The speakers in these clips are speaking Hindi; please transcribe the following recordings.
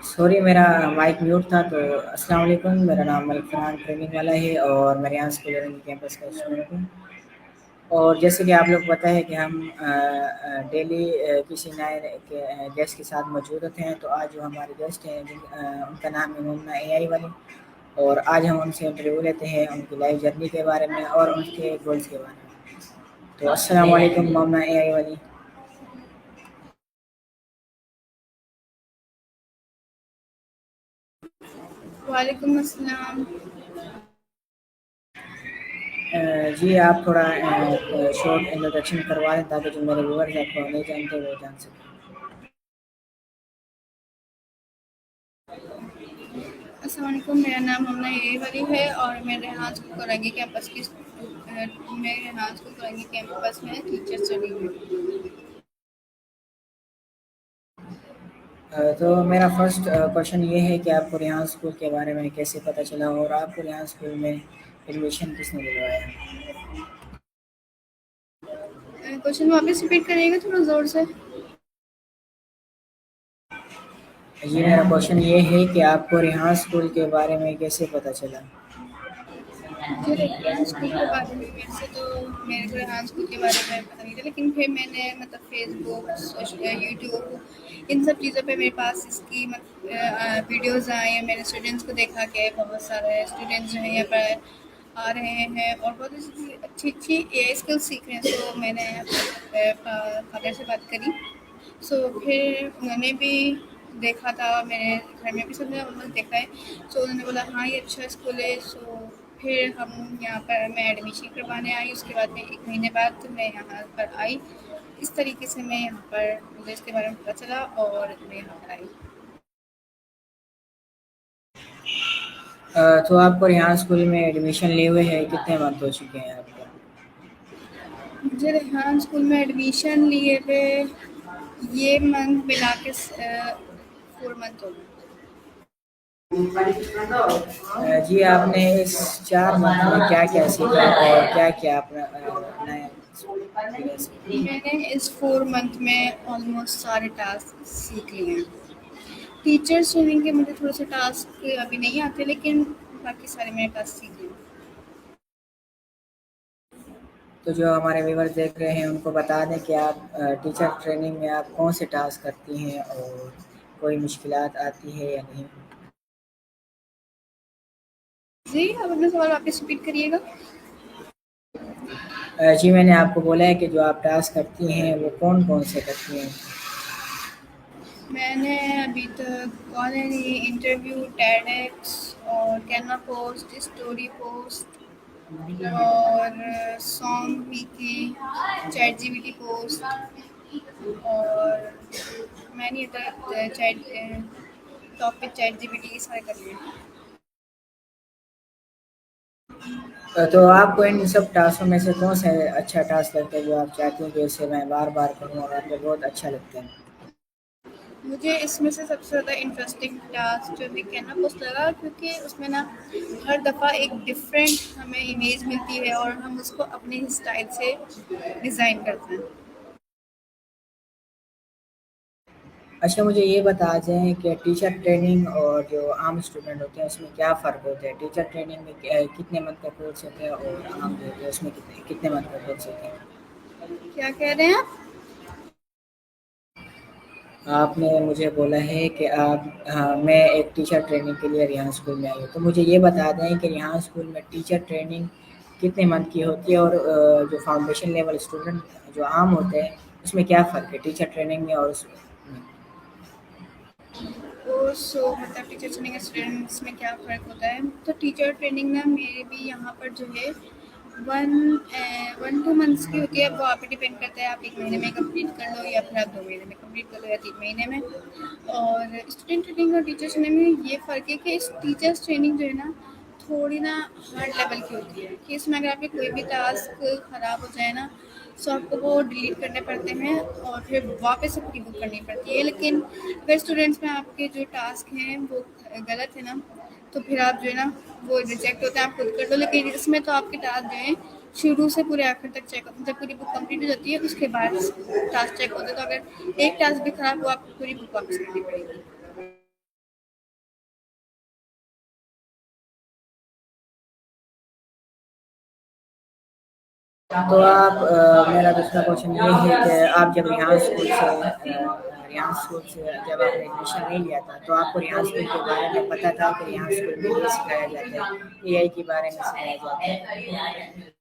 सॉरी मेरा माइक म्यूट था। तो अस्सलाम वालेकुम, मेरा नाम मलिक फरहान ट्रेनिंग वाला है और मैं यहाँ स्कूल रंगी कैंपस का स्टूडेंट हूँ। और जैसे कि आप लोग पता है कि हम डेली किसी नए गेस्ट के साथ मौजूद होते हैं। तो आज जो हमारे गेस्ट हैं उनका नाम है मुन्ना एआई वाली। और आज हम उनसे इंटरव्यू लेते हैं उनकी लाइफ जर्नी के बारे में और उनके गोल्स के बारे में। तो अस्सलाम वालेकुम मुन्ना एआई वाली। वालेकुम अस्सलाम। जी आप थोड़ा शॉर्ट इंट्रोडक्शन करवा दें ताकि जो मेरे व्यूअर्स आपको नहीं जानते वो जान सकें। अस्सलाम वालेकुम, मेरा नाम मुन्ना ये वाली है और मैं रेहान स्कूल कोरंगी कैंपस की मैं रेहान स्कूल कोरंगी कैंपस में टीचर चली हूँ। तो मेरा फर्स्ट क्वेश्चन ये है कि आपको रिहान स्कूल के बारे में कैसे पता चला और आपको रिहान स्कूल में एडमिशन किसने दिलवाया? क्वेश्चन वापस रिपीट करिएगा थोड़ा ज़ोर से। जी मेरा क्वेश्चन ये है कि आपको रिहान स्कूल के बारे में कैसे पता चला? मुझे रेहान स्कूल के बारे में वैसे तो मेरे को रेहान स्कूल के बारे में पता नहीं था, लेकिन फिर मैंने मतलब फेसबुक, यूट्यूब, इन सब चीज़ों पे मेरे पास इसकी वीडियोज़ आए हैं। मैंने स्टूडेंट्स को देखा कि बहुत सारे स्टूडेंट्स जो हैं यहाँ पर आ रहे हैं और बहुत अच्छी अच्छी एआई स्किल्स सीख रहे हैं। सो मैंने अपने फादर से बात करी। सो फिर उन्होंने भी देखा था, मेरे घर में भी सबने ऑलमोस्ट देखा है। सो उन्होंने बोला हाँ ये अच्छा स्कूल है। सो फिर हम यहाँ पर मैं एडमिशन करवाने आई। उसके बाद में 1 महीने बाद मैं यहाँ पर आई। इस तरीके से मैं यहाँ पर मुझे इसके बारे में पता चला और मैं यहाँ पर आई। तो आपको रिहान स्कूल में एडमिशन लिए हुए हैं कितने मंथ हो चुके हैं आपको? मुझे रेहान स्कूल में एडमिशन लिए हुए ये मंथ मिला के 4 मंथ हो गए। जी आपने इस 4 मंथ में क्या क्या सीखा और क्या क्या अपना नया एक्सपीरियंस किया? मैंने इस 4 मंथ में ऑलमोस्ट सारे टास्क सीख लिए हैं। टीचर्स ट्रेनिंग के मुझे थोड़े से टास्क अभी नहीं आते, लेकिन बाकी सारे मैंने टास्क सीख लिए। तो जो हमारे व्यूअर्स देख रहे हैं उनको बता दें कि आप टीचर ट्रेनिंग में आप कौन से टास्क करती हैं और कोई मुश्किलात आती है या नहीं? जी, आप अपना सवाल वापस रिपीट करिएगा। जी मैंने आपको बोला है कि जो आप टास्क करती हैं वो कौन कौन से करती हैं? मैंने अभी तक कॉल एंड इंटरव्यू, टेडेक्स और कैनवा पोस्ट, स्टोरी पोस्ट और song Vicky, chat GPT post और मैंने चैट टॉपिक चैट जीपीटी सारे कर लिए। तो आपको इन सब टास्कों में से कौन सा अच्छा टास्क लगता है जो आप चाहती हैं कि इसे मैं बार बार करूँ और आपको बहुत अच्छा लगता है? मुझे इसमें से सबसे ज़्यादा इंटरेस्टिंग टास्क जो है कैनवा पोस्ट लगा, क्योंकि उसमें ना हर दफ़ा एक डिफरेंट हमें इमेज मिलती है और हम उसको अपने स्टाइल से डिज़ाइन करते हैं। अच्छा मुझे ये बता दें कि टीचर ट्रेनिंग और जो आम स्टूडेंट होते हैं उसमें क्या फ़र्क होता है? टीचर ट्रेनिंग में कितने मंथ का कोर्स होता है और आम जो होते हैं उसमें कितने कितने मंथ का कोर्स होता है? क्या कह रहे हैं आप? आपने मुझे बोला है कि आप हाँ, मैं एक टीचर ट्रेनिंग के लिए रिहान स्कूल में आई हूँ। तो मुझे ये बता दें कि रिहान स्कूल में टीचर ट्रेनिंग कितने मंथ की होती है और जो फाउंडेशन लेवल स्टूडेंट जो आम होते हैं उसमें क्या फ़र्क है टीचर ट्रेनिंग में और उसमें? सो मतलब टीचर ट्रेनिंग स्टूडेंट्स में क्या फ़र्क होता है? तो टीचर ट्रेनिंग ना मेरे भी यहाँ पर जो है 1-2 मंथ्स की होती है। वो आप पे डिपेंड करता है, आप 1 महीने में कंप्लीट कर लो या फिर आप 2 महीने में कंप्लीट कर लो या 3 महीने में। और स्टूडेंट ट्रेनिंग और टीचर ट्रेनिंग में ये फ़र्क है कि इस टीचर्स ट्रेनिंग जो है ना थोड़ी ना हार्ड लेवल की होती है, कि इसमें अगर आपके कोई भी टास्क ख़राब हो जाए ना, सो आपको वो डिलीट करने पड़ते हैं और फिर वापस से पूरी बुक करनी पड़ती है। लेकिन अगर स्टूडेंट्स में आपके जो टास्क हैं वो गलत है ना, तो फिर आप जो है ना वो रिजेक्ट होते हैं, आप खुद कर दो। लेकिन इसमें तो आपके टास्क जो हैं शुरू से पूरे आखिर तक चेक होते हैं। जब पूरी बुक कंप्लीट हो जाती है उसके बाद टास्क चेक होते हैं। तो अगर एक टास्क भी खराब हुआ आपको पूरी बुक वापस करनी पड़ेगी। मेरा दूसरा क्वेश्चन ये है कि आप जब रिहान स्कूल से जब आपने एडमिशन नहीं लिया था तो आपको रिहान स्कूल के बारे में पता था कि रिहान स्कूल में ये सिखाया जाता है, एआई के बारे में सिखाया जाता है?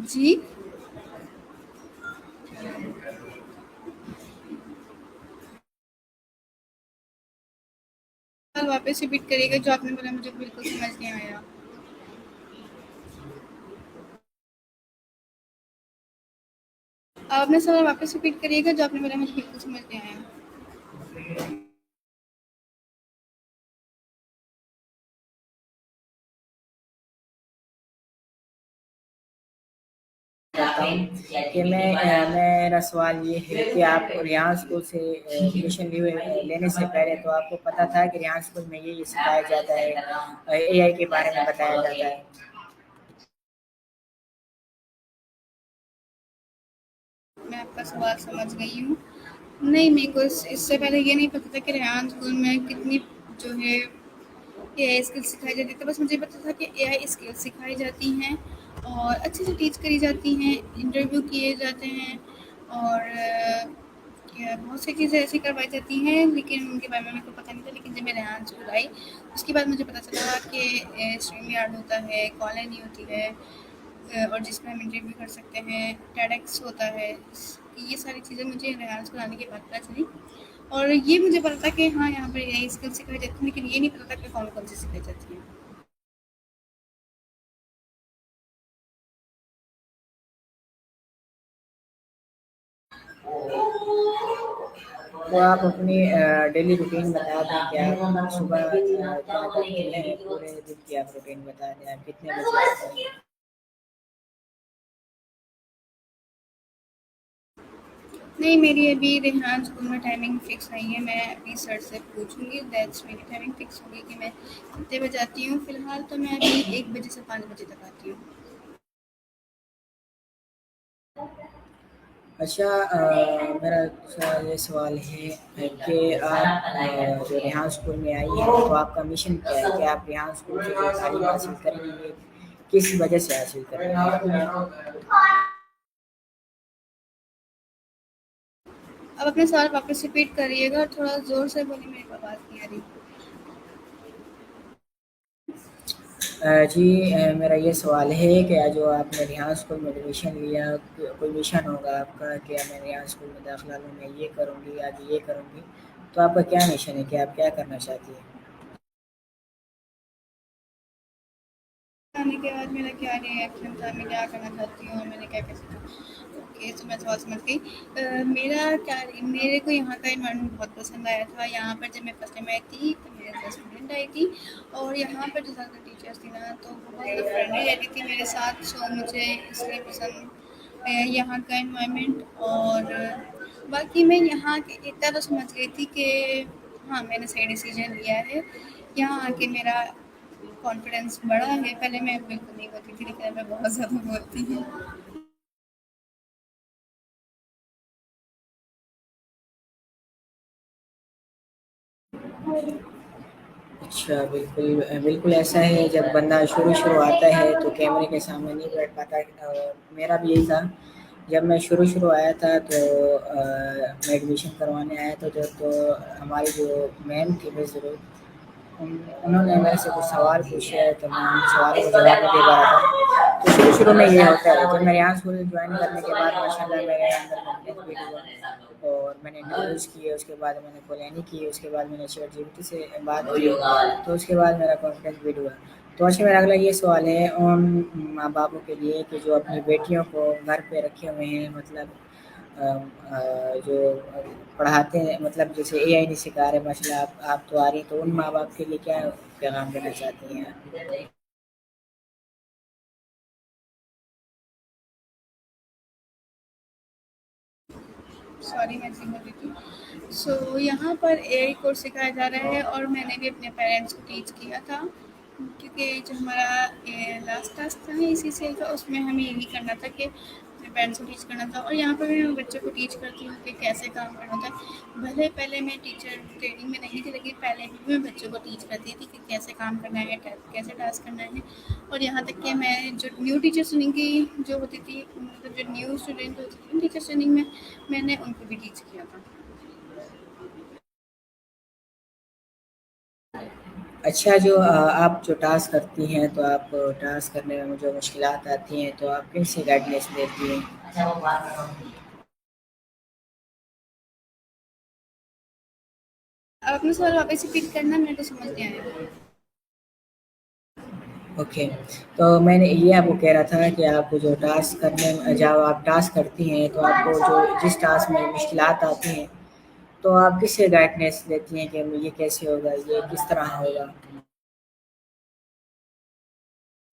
जी। सवाल वापस रिपीट करिएगा, जो आपने बोला मुझे बिल्कुल समझ नहीं आया। आपने सवाल वापस रिपीट करिएगा, जो आपने बोला मुझे बिल्कुल समझ नहीं आया। करता हूँ कि मेरा सवाल ये है कि आप रिहान स्कूल से एडमिशन लेने से पहले तो आपको पता था कि रिहान स्कूल में ये सिखाया जाता है, एआई के बारे में बताया जाता है? मैं आपका सवाल समझ गई हूँ। नहीं, मेरे को इससे पहले ये नहीं पता था कि रेहान स्कूल में कितनी जो है एआई स्किल्स सिखाई जाती थी। बस मुझे पता था कि एआई स्किल्स सिखाई जाती हैं और अच्छे से टीच करी जाती हैं, इंटरव्यू किए जाते हैं और क्या बहुत सी चीज़ें ऐसी करवाई जाती हैं, लेकिन उनके बारे में मेरे को पता नहीं था। लेकिन जब मैं रेहान स्कूल आई, उसके बाद मुझे पता चला कि स्ट्रीम यार्ड होता है, कॉलेज होती है और जिसमें हम इंटरव्यू कर सकते हैं, टेडेक्स होता है। ये सारी चीज़ें मुझे रेहान स्कूल आने के बाद पता चली और ये मुझे पता था कि हाँ, यहाँ पर एआई स्किल सिखाई जाती है, लेकिन ये नहीं पता था कि कौन-कौन सी सिखाई जाती है। तो आप अपनी डेली रूटीन बता दें कि आप सुबह क्या करते हैं, पूरे दिन की आप रूटीन बता दें, आप कितने बजे उठते हैं? नहीं, मेरी अभी रेहान स्कूल में टाइमिंग फ़िक्स नहीं है। मैं अभी सर से पूछूँगी, दैट्स मेरी टाइमिंग फ़िक्स होगी कि मैं कितने बजे आती हूँ। फ़िलहाल तो मैं अभी 1 बजे से 5 बजे तक आती हूँ। अच्छा, मेरा दूसरा ये सवाल है कि आप जो रेहान स्कूल में आई हैं तो आपका मिशन क्या है कि आप रेहान स्कूल से जो तालीम हासिल करेंगे, किस वजह से हासिल करेंगे? अब अपने सवाल वापस रिपीट करिएगा और थोड़ा ज़ोर से बोलिए, मेरी को आवाज़ नहीं आ रही। जी, मेरा ये सवाल है कि जो आपने रेहान स्कूल में एडमिशन लिया, कोई मिशन होगा आपका कि मैं रेहान स्कूल में दाखिला लूँ, मैं ये करूँगी, आगे ये करूँगी, तो आपका क्या मिशन है कि आप क्या करना चाहती हैं? आने के बाद मेरा क्या रिएक्शन था, मैं क्या करना चाहती हूँ और मैंने क्या-क्या सीखा। ओके, तो मैं सवाल समझ गई। मेरे को यहाँ का एनवायरनमेंट बहुत पसंद आया था। यहाँ पर जब मैं फर्स्ट टाइम आई थी, तो मेरे साथ स्टूडेंट आई थी और यहाँ पर जो ज़्यादा टीचर्स थी ना, तो वो बहुत ज़्यादा फ्रेंडली रहती थी मेरे साथ। सो मुझे इसलिए पसंद यहाँ का एनवायरनमेंट और बाकी मैं यहाँ के इतना तो समझ गई थी कि हाँ, मैंने सही डिसीज़न लिया है। यहाँ आके मेरा कॉन्फिडेंस बढ़ा है। पहले मैं बिल्कुल नहीं बोलती थी, लेकिन अब मैं बहुत ज़्यादा बोलती हूँ। अच्छा, बिल्कुल ऐसा है, जब बंदा शुरू-शुरू आता है तो कैमरे के सामने नहीं बैठ पाता। मेरा भी यही था, जब मैं शुरू-शुरू आया था तो मैं एडमिशन करवाने आया था तो हमारी जो मैम थी बेसिकली उन्होंने मेरे से कुछ सवाल पूछे तो मैं उन सवालों का जवाब नहीं दे पा रहा था। तो शुरू-शुरू में ये होता है, जब मैं यहाँ स्कूल जॉइन करने के बाद माशाल्लाह मेरे अंदर कॉन्फिडेंस बिल्ड हुआ और मैंने इंटरव्यूज़ किए, उसके बाद मैंने कोलैनी की, उसके बाद मैंने चैटजीपीटी से बात की, तो उसके बाद मेरा कॉन्फिडेंस बिल्ड हुआ। तो अच्छा, मेरा अगला ये सवाल है उन माँ-बापों के लिए कि जो अपनी बेटियों को घर पे रखे हुए हैं, मतलब जो पढ़ाते हैं, मतलब जैसे एआई नहीं सिखा रहे माशाल्लाह, आप तो आ रही हैं, तो उन माँ-बाप के लिए क्या पैगाम देना चाहती हैं? सॉरी, मैं ऐसे ही बोल रही थी। सो यहाँ पर एआई कोर्स सिखाया जा रहा है और मैंने भी अपने पेरेंट्स को टीच किया था, क्योंकि जो हमारा लास्ट टास्क था इसी सेल का, उसमें हमें यही करना था कि पेरेंट्स को टीच करना था, और यहाँ पर मैं बच्चों को टीच करती हूँ कि कैसे काम करना होता है। भले पहले मैं टीचर ट्रेनिंग में नहीं थी, लेकिन पहले भी मैं बच्चों को टीच करती थी कि कैसे काम करना है, कैसे टास्क करना है। और यहाँ तक कि मैं जो न्यू टीचर ट्रेनिंग की जो होती थी, मतलब जो न्यू स्टूडेंट होती थी टीचर ट्रेनिंग में, मैंने उनको भी टीच किया था। अच्छा, जो आप जो टास्क करती हैं, तो आप टास्क करने में जो मुश्किलात आती हैं, तो आप किनसे गाइडेंस लेती हैं? आप अपना सवाल वापस रिपीट करना, मेरे को समझ नहीं आया। ओके, तो मैंने ये आपको कह रहा था कि आप जो टास्क करने में जब आप टास्क करती हैं, तो आपको जो जिस टास्क में मुश्किलात आती हैं, तो आप किससे गाइडेंस लेती हैं कि ये कैसे होगा, ये किस तरह होगा?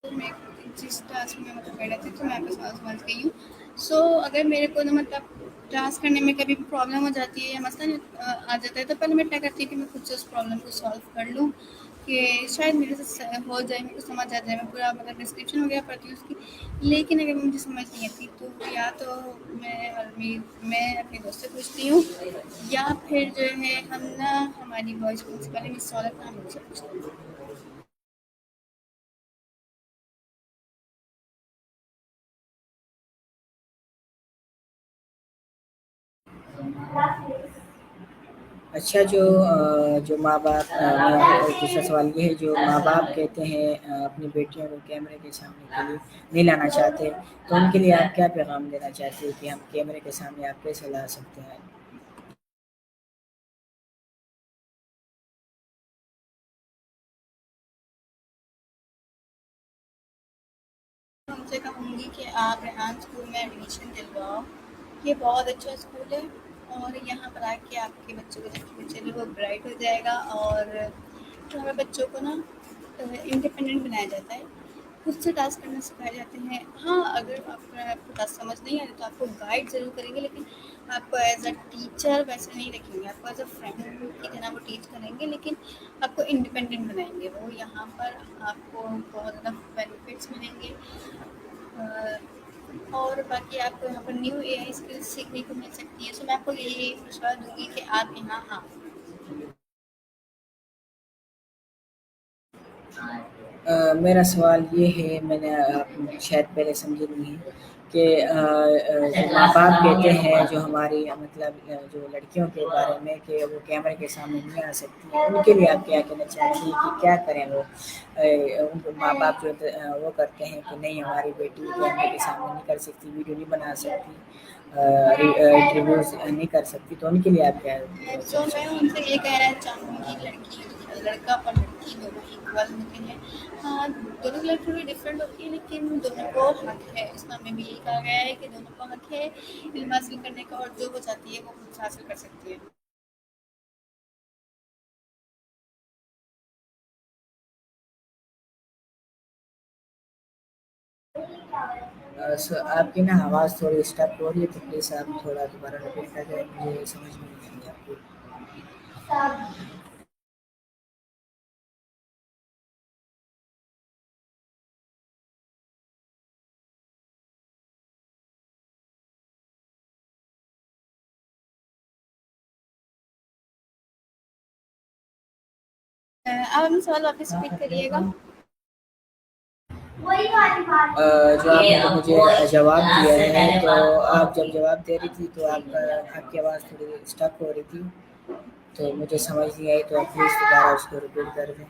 तो मैं जिस टास्क में मतलब कर रही थी, तो मैं आपका सवाल समझ गई हूँ। सो अगर मेरे को ना मतलब टास्क करने में कभी भी प्रॉब्लम हो जाती है या मसला आ जाता है, तो पहले मैं क्या करती हूँ कि मैं खुद से उस प्रॉब्लम को सॉल्व कर लूँ, कि शायद मेरे से हो जाए, मेरे को समझ आ जाए। मैं पूरा मतलब डिस्क्रिप्शन वगैरह पढ़ती हूँ उसकी, लेकिन अगर मुझे समझ नहीं आती, तो या तो मैं अपने दोस्त से पूछती हूँ, या फिर जो है हम ना हमारी वॉइस प्रिंसिपल मिस सौलत, हम उनसे पूछते हैं। अच्छा, जो माँ-बाप मेरा दूसरा सवाल ये है, जो माँ-बाप कहते हैं अपनी बेटियों को कैमरे के सामने के लिए नहीं लाना चाहते, तो उनके लिए आप क्या पैगाम देना चाहते हैं कि हम कैमरे के सामने आप कैसे ला सकते हैं? उनसे कहूँगी कि आप रेहान स्कूल में एडमिशन दिलवाओ। ये बहुत अच्छा स्कूल है, और यहाँ पर आके आपके बच्चों का जो फ्यूचर है वो ब्राइट हो जाएगा, और हमारे बच्चों को ना इंडिपेंडेंट बनाया जाता है, खुद से टास्क करना सिखाए जाते हैं। हाँ, अगर आपको टास्क समझ नहीं आ रही तो आपको गाइड ज़रूर करेंगे, लेकिन आपको एज अ टीचर वैसे नहीं रखेंगे, आपको एज अ फ्रेंड की तरह वो टीच करेंगे, लेकिन आपको इंडिपेंडेंट बनाएंगे वो। यहाँ पर आपको बहुत ज़्यादा बेनिफिट्स मिलेंगे, और बाकी आपको यहाँ पर न्यू एआई स्किल्स सीखने को मिल सकती है। सो मैं आपको यही मशवरा दूंगी कि आप यहाँ हाँ। मेरा सवाल ये है, मैंने आप शायद पहले समझे नहीं हैं कि जो माँ-बाप कहते हैं, जो हमारी मतलब जो लड़कियों के बारे में कि वो कैमरे के सामने नहीं आ सकती हैं, उनके लिए आप क्या कहना चाहती हैं कि क्या करें वो? उनको माँ-बाप जो वो करते हैं कि नहीं, हमारी बेटी कैमरे के सामने नहीं कर सकती, वीडियो नहीं बना सकती, इंटरव्यूज़ नहीं कर सकती, तो उनके लिए आप क्या सो कहना मैं चाहेंगी? उनसे ये कहना चाहूँगी, लड़की लड़का और लड़की दोनों इक्वल होते हैं। हाँ, दोनों की लाइफ थोड़ी डिफरेंट होती है, लेकिन दोनों को हक है। इस्लाम में भी यही कहा गया है कि दोनों को हक है इल्म हासिल करने का, और जो वो चाहती है वो खुद से हासिल कर सकती है। आपकी ना आवाज़ थोड़ी स्टक हो रही है, तो प्लीज़ आप थोड़ा दोबारा रिपीट कर दें, मुझे समझ में नहीं आई आपकी। आप अपना सवाल वापस रिपीट करिएगा। जो आपने मुझे जवाब दिया है, तो आप जब जवाब दे रही थी, तो आपकी आवाज़ थोड़ी स्टक हो रही थी, तो मुझे समझ नहीं आई, तो आप प्लीज़ दोबारा उसको रिपीट कर दें।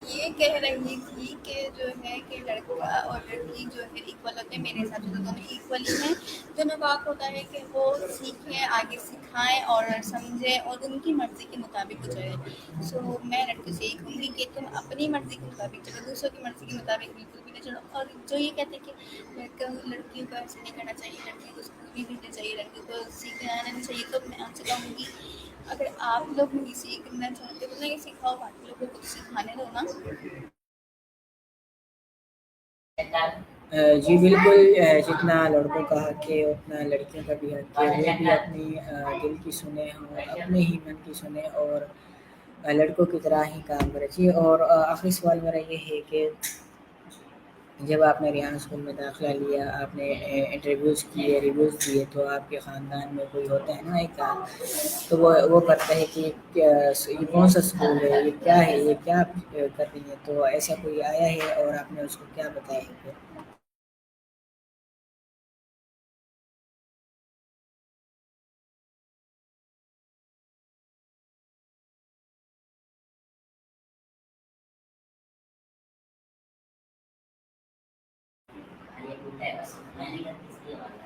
ये कह रही थी कि जो है कि लड़का और लड़की जो है इक्वल होते हैं। मेरे हिसाब से तो दोनों इक्वल ही हैं। दोनों का हक होता है कि वो सीखें, आगे सिखाएं और समझें, और उनकी मर्ज़ी के मुताबिक चलें। सो मैं लड़कियों से यही कहूँगी कि तुम अपनी मर्ज़ी के मुताबिक चलो, दूसरों की मर्ज़ी के मुताबिक बिल्कुल भी नहीं चलो। और जो ये कहते हैं कि लड़कियों को ऐसे नहीं करना चाहिए, लड़कियों को स्कूल नहीं भेजना चाहिए, लड़कियों को सीखने आना नहीं चाहिए, तो मैं आपसे कहूँगी, अगर आप लोग नहीं सीखना चाहते तो नहीं सिखाओ, बाकी लोगों को तो सिखाने दो ना। जी बिल्कुल, जितना लड़कों का हक है, उतना लड़कियों का भी हक है, वो भी अपनी दिल की सुने और अपने ही मन की सुने, और लड़कों की तरह ही काम करें। जी, और आखिरी सवाल मेरा ये है कि जब आपने रिहान स्कूल में दाखिला लिया, आपने इंटरव्यूज़ किए, रिव्यूज़ दिए, तो आपके ख़ानदान में कोई होता है ना एक तो वो करता है कि क्या ये कौन-सा स्कूल है, ये क्या है, ये क्या कर रही है? तो ऐसा कोई आया है और आपने उसको क्या बताया फिर?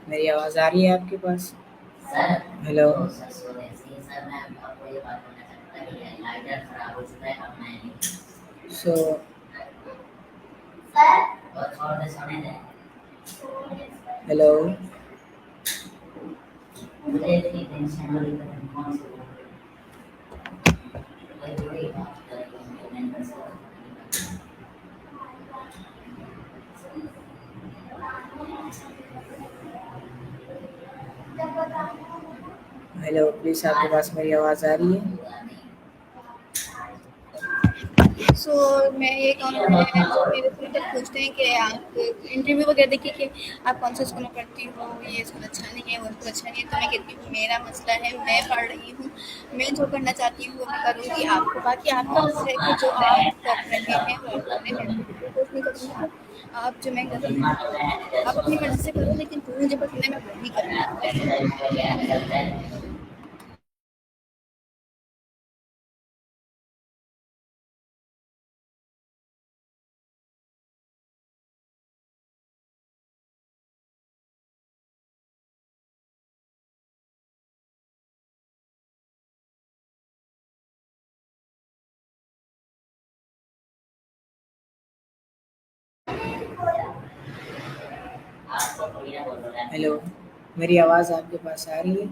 मेरी आवाज़ आ रही है आपके पास? Hello? So hello? Hello, please आपके पास मेरी आवाज़ आ रही है? सो मैं ये कहूँगी जो मेरे से मतलब पूछते हैं कि आप इंटरव्यू वगैरह देखिए कि आप कौन सा स्कूल में पढ़ती हो, ये स्कूल अच्छा नहीं है, वो स्कूल अच्छा नहीं है, तो मैं कहती हूँ मेरा मसला है, मैं पढ़ रही हूँ, मैं जो करना चाहती हूँ वो मैं करूँगी, आपको बाकी आपका मसला है कि जो आप कर रहे हैं वो आप करें, मैं आपको बिल्कुल कोर्स नहीं करूँगी कि आप जो मैं कर रही हूँ आप अपनी मर्ज़ी से करो, लेकिन जो मुझे पसंद है मैं वही करूँगी। हेलो? मेरी आवाज़ आपके पास आ रही है?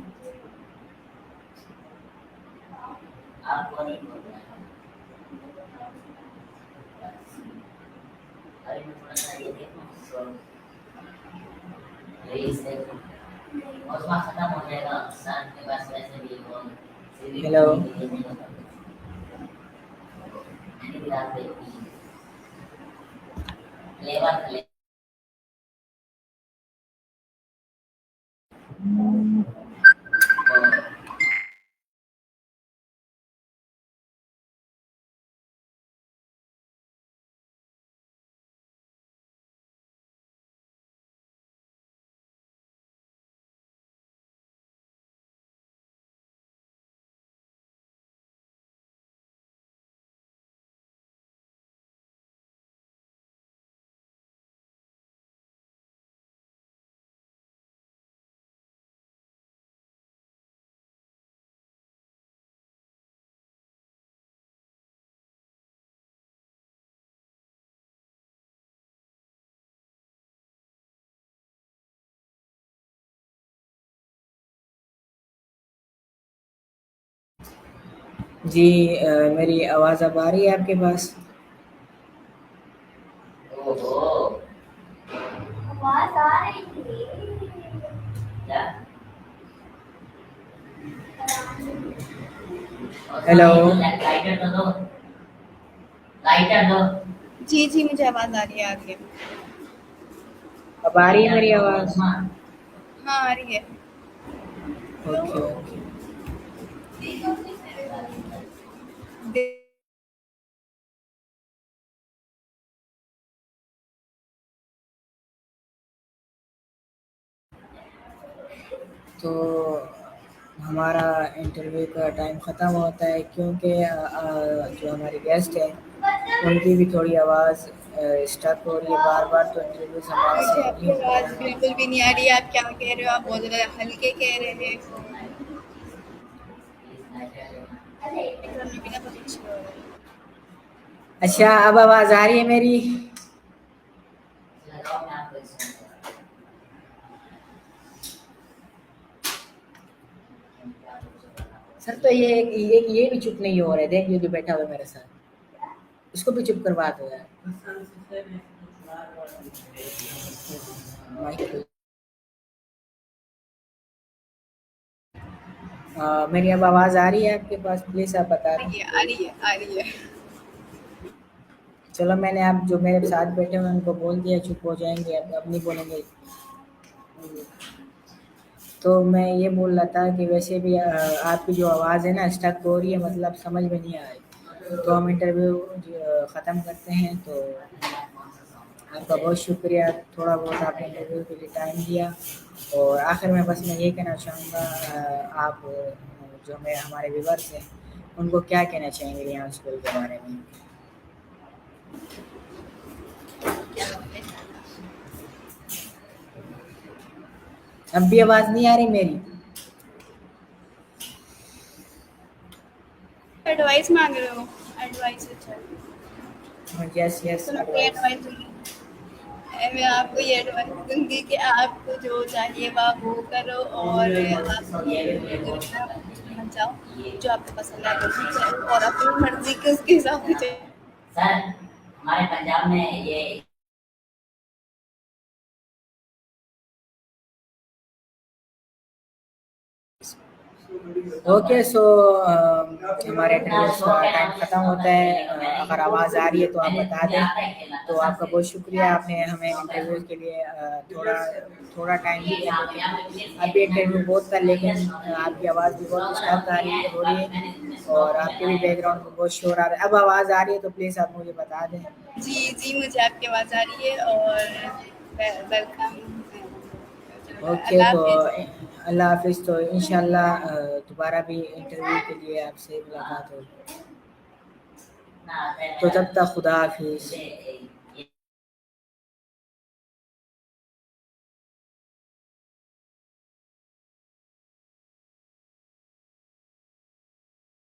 हेलो? जी मेरी आवाज़ अब आ रही है आपके पास? हेलो? जी, जी, मुझे आवाज़ आ रही है, आ रही है। अब आ रही है मेरी आवाज़? हाँ, आ रही है। Okay, okay. दे तो हमारा इंटरव्यू का टाइम ख़त्म होता है क्योंकि जो हमारे गेस्ट हैं, उनकी भी थोड़ी आवाज़ स्टक हो रही है बार-बार, तो इंटरव्यूज़ हमारे मुझे सही नहीं आपकी हो पा आवाज़ रहा है। बिल्कुल भी नहीं आ रही है, आप क्या कह रहे हो? आप बहुत ज़्यादा हल्के कह रहे हैं। मेरे घर में भी ना बहुत अच्छा हो रहा है। अच्छा, अब आवाज़ आ रही है मेरी? सर तो ये भी चुप नहीं हो रहा है, देख ये जो बैठा हुआ है मेरे साथ, इसको भी चुप करवा दो यार। माइक मेरी अब आवाज़ आ रही है आपके पास? प्लीज़ आप बता आ दें। रही है, आ रही है, आ रही है। चलो मैंने आप जो मेरे साथ बैठे हुए उनको बोल दिया, चुप हो जाएंगे, अब नहीं बोलेंगे। तो मैं ये बोल रहा था कि वैसे भी आपकी जो आवाज़ है ना स्टक हो रही है, मतलब समझ में नहीं आ रही। तो हम इंटरव्यू ख़त्म करते हैं। तो आपका बहुत शुक्रिया, थोड़ा बहुत आपने इंटरव्यू के लिए टाइम दिया। और आखिर में बस मैं ये कहना चाहूँगा, आप जो हमारे व्यूअर्स हैं उनको क्या कहना चाहेंगे रियान स्कूल के बारे में? अब भी आवाज़ नहीं आ रही मेरी? एडवाइस मांग रहे हो? एडवाइस अच्छा, यस यस, चलो मैं एडवाइस। एडवाइस दूंगी। मैं आपको ये एडवाइस दूंगी कि आपको जो चाहिए आप वो करो, और आप मत जाओ, जो आपको पसंद है वो कीजिए, और अपनी मर्जी के उसके हिसाब से चाहिए। सर हमारे पंजाब में ये ओके, सो हमारे इंटरव्यू का टाइम ख़त्म होता है। अगर आवाज़ आ रही है तो आप बता दें। तो आपका बहुत शुक्रिया, आपने हमें इंटरव्यू के लिए थोड़ा टाइम दिया। अभी इंटरव्यू बहुत था, लेकिन आपकी आवाज़ भी बहुत स्टक आ रही हो रही है, और आपके भी बैकग्राउंड में बहुत शोर आ रहा है। अब आवाज़ आ रही है तो प्लीज़ आप मुझे बता दें। जी मुझे आपकी आवाज़ आ रही है, और वेलकम। ओके, अल्लाह तो हाफिज़। अल्लाह हाफिज़। तो इंशाल्लाह दोबारा भी इंटरव्यू के लिए आपसे मुलाकात होगी। तो तब तक खुदा हाफिज़।